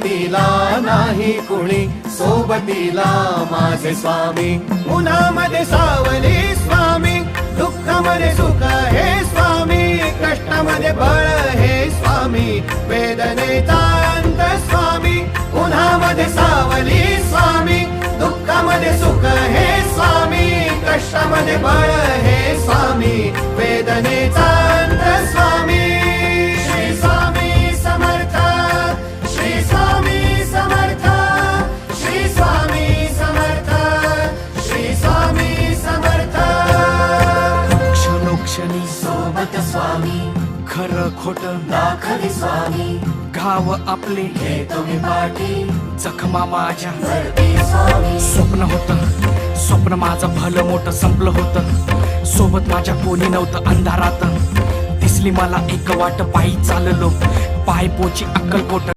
सोबतीला नाही कुणी, सोबतीला माझे स्वामी. उन्हामध्ये सावली स्वामी, दुःखामध्ये सुख हे स्वामी, कष्टामध्ये बळ हे स्वामी, वेदनेचा अंत स्वामी. उन्हामध्ये सावली स्वामी, दुःखामध्ये सुख हे स्वामी, कष्टामध्ये बळ हे स्वामी, वेदनेचा अंत स्वामी. श्री स्वामी समर्थ, श्री स्वामी समर्थ, श्री स्वामी समर्थ, श्री स्वामी समर्थ. क्षणोक्षणी सोबत स्वामी, खरं खोट दाखले स्वामी, घाव आपले हे तुम्ही पाठी जखमा माझ्या. भरती स्वामी. स्वप्न होतं, स्वप्न माझं भलं मोठं संपलं होतं. सोबत माझ्या कोणी नव्हतं अंधारात. दिसली मला एक वाट, पायी चाललो पाय पोची अक्कलकोट.